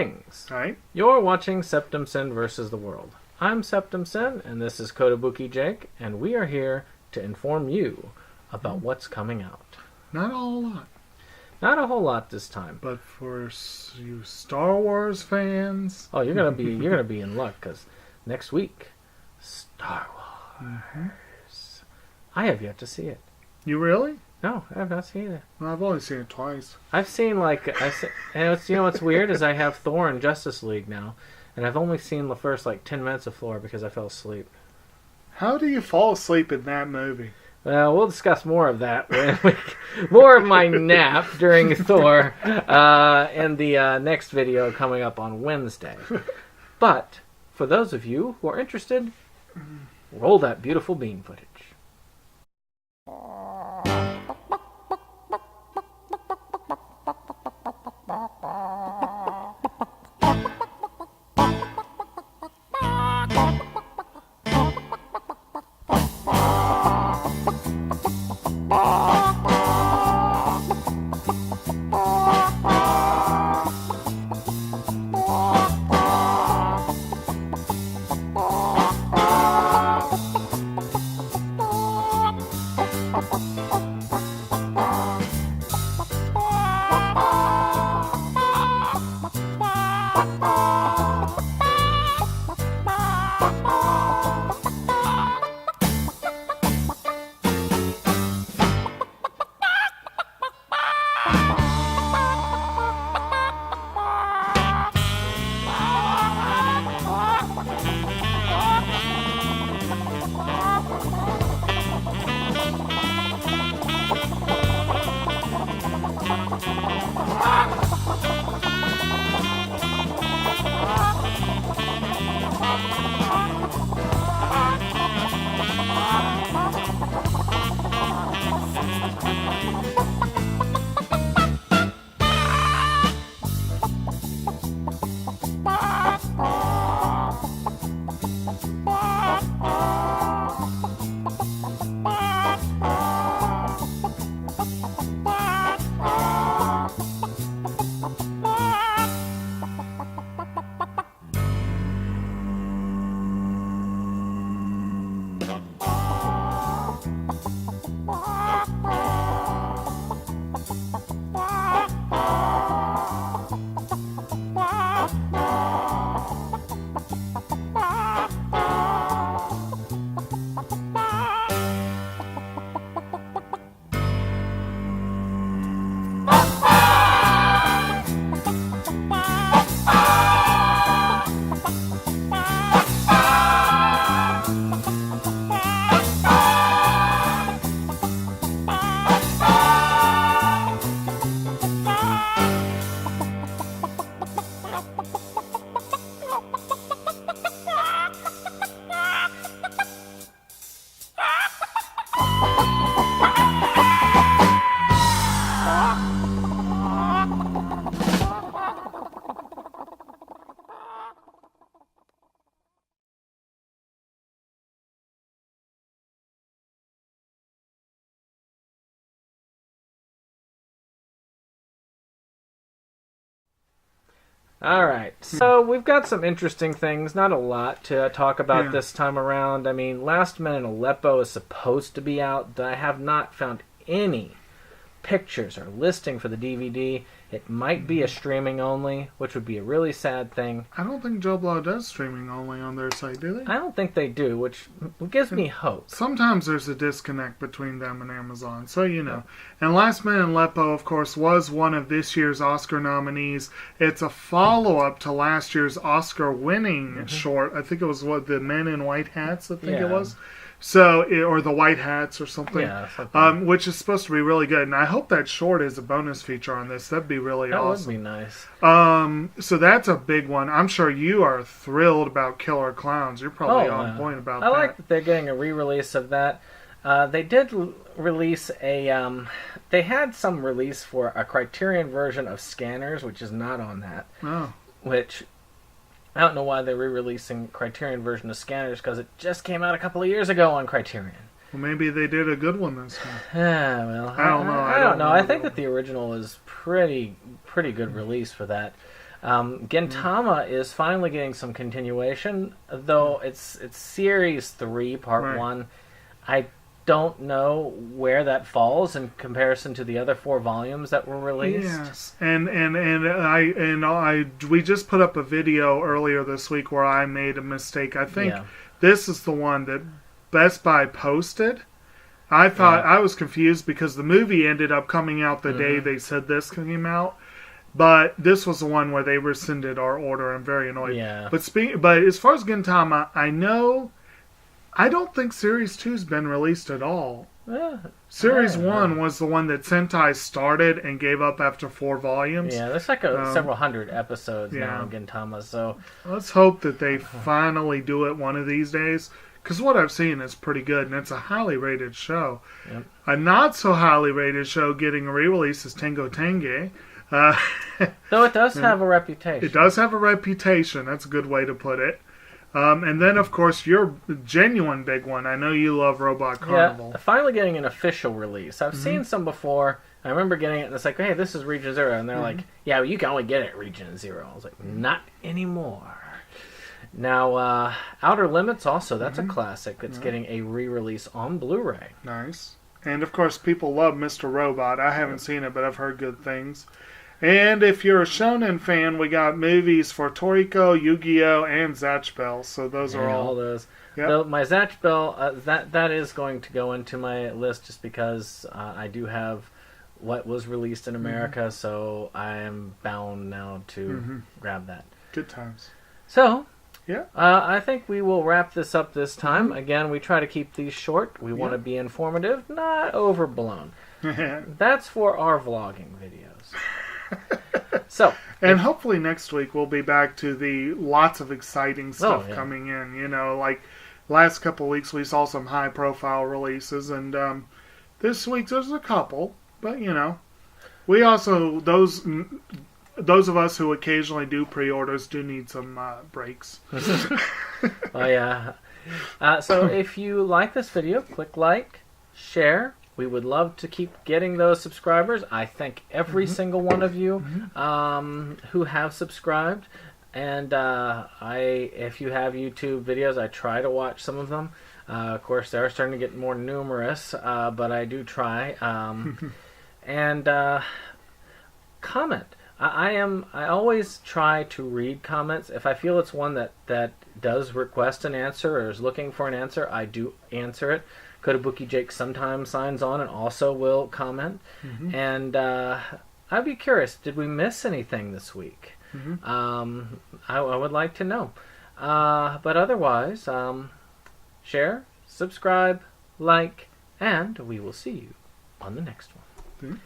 Greetings! Right? You're watching Septum Sin vs. the World. I'm Septum Sin, and this is Kotobuki Jake, and we are here to inform you about what's coming out. Not a whole lot. Not a whole lot this time. But for you Star Wars fans... Oh, you're gonna be in luck, because next week, Star Wars. Mm-hmm. I have yet to see it. You really? No, I have not seen it. Well, I've only seen it twice. I've seen and you know what's weird is I have Thor and Justice League now, and I've only seen the first 10 minutes of Thor because I fell asleep. How do you fall asleep in that movie? Well, we'll discuss more of that. More of my nap during Thor in the next video coming up on Wednesday. But for those of you who are interested, roll that beautiful bean footage. Alright, so we've got some interesting things, not a lot to talk about this time around. I mean, Last Men in Aleppo is supposed to be out, but I have not found any pictures or listing for the DVD. It might be a streaming only, which would be a really sad thing. I don't think Joe Blow does streaming only on their site, do they? I don't think they do, which gives me hope. Sometimes there's a disconnect between them and Amazon, so you know. And Last Man in Aleppo, of course, was one of this year's Oscar nominees. It's a follow-up to last year's Oscar-winning short. I think it was, The Men in White Hats, I think it was. So, or The White Hats or something, which is supposed to be really good. And I hope that short is a bonus feature on this. That'd be really awesome. That would be nice. So that's a big one. I'm sure you are thrilled about Killer Clowns. You're probably on point about that. I like that they're getting a re-release of that. They did release a... they had some release for a Criterion version of Scanners, which is not on that. Oh. Which... I don't know why they're re-releasing Criterion version of Scanners, because it just came out a couple of years ago on Criterion. Well, maybe they did a good one this time. I don't know. I think that the original is pretty good release for that. Gintama is finally getting some continuation, though it's Series 3, Part Right. 1. I don't know where that falls in comparison to the other 4 volumes that were released. Yes, and we just put up a video earlier this week where I made a mistake. I think Yeah. this is the one that Best Buy posted. I thought I was confused because the movie ended up coming out the day they said this came out, but this was the one where they rescinded our order. I'm very annoyed. Yeah. But as far as Gintama, I don't think Series 2's been released at all. Series 1 was the one that Sentai started and gave up after 4 volumes. Yeah, there's like several hundred episodes now in Gintama, so Let's hope that they finally do it one of these days. Because what I've seen is pretty good, and it's a highly rated show. Yep. A not so highly rated show getting a re-release is Tengo Tenge. though it does have a reputation. It does have a reputation. That's a good way to put it. And then, of course, your genuine big one. I know you love Robot Carnival. Yeah, finally getting an official release. I've seen some before. I remember getting it, and it's like, hey, this is Region Zero. And they're like, yeah, well, you can only get it at Region Zero. I was like, not anymore. Now, Outer Limits also, that's a classic. It's getting a re-release on Blu-ray. Nice. And, of course, people love Mr. Robot. I haven't seen it, but I've heard good things. And if you're a Shonen fan, we got movies for Toriko, Yu-Gi-Oh, and Zatch Bell. So those are all... those. Yep. Though my Zatch Bell, that is going to go into my list just because I do have what was released in America, so I am bound now to grab that. Good times. So, Yeah. I think we will wrap this up this time. Again, we try to keep these short. We want to be informative, not overblown. That's for our vlogging videos. So, And hopefully next week we'll be back to the lots of exciting stuff yeah. coming in. You know, like last couple of weeks we saw some high profile releases, and this week there's a couple. But you know, we also those of us who occasionally do pre-orders do need some breaks. oh yeah. So if you like this video, click like, share. We would love to keep getting those subscribers. I thank every single one of you who have subscribed. And if you have YouTube videos, I try to watch some of them. Of course, they are starting to get more numerous, but I do try. And comment. I always try to read comments. If I feel it's one that does request an answer or is looking for an answer, I do answer it. Kotobuki Jake sometimes signs on and also will comment. And I'd be curious, did we miss anything this week? I would like to know. But otherwise, share, subscribe, like, and we will see you on the next one.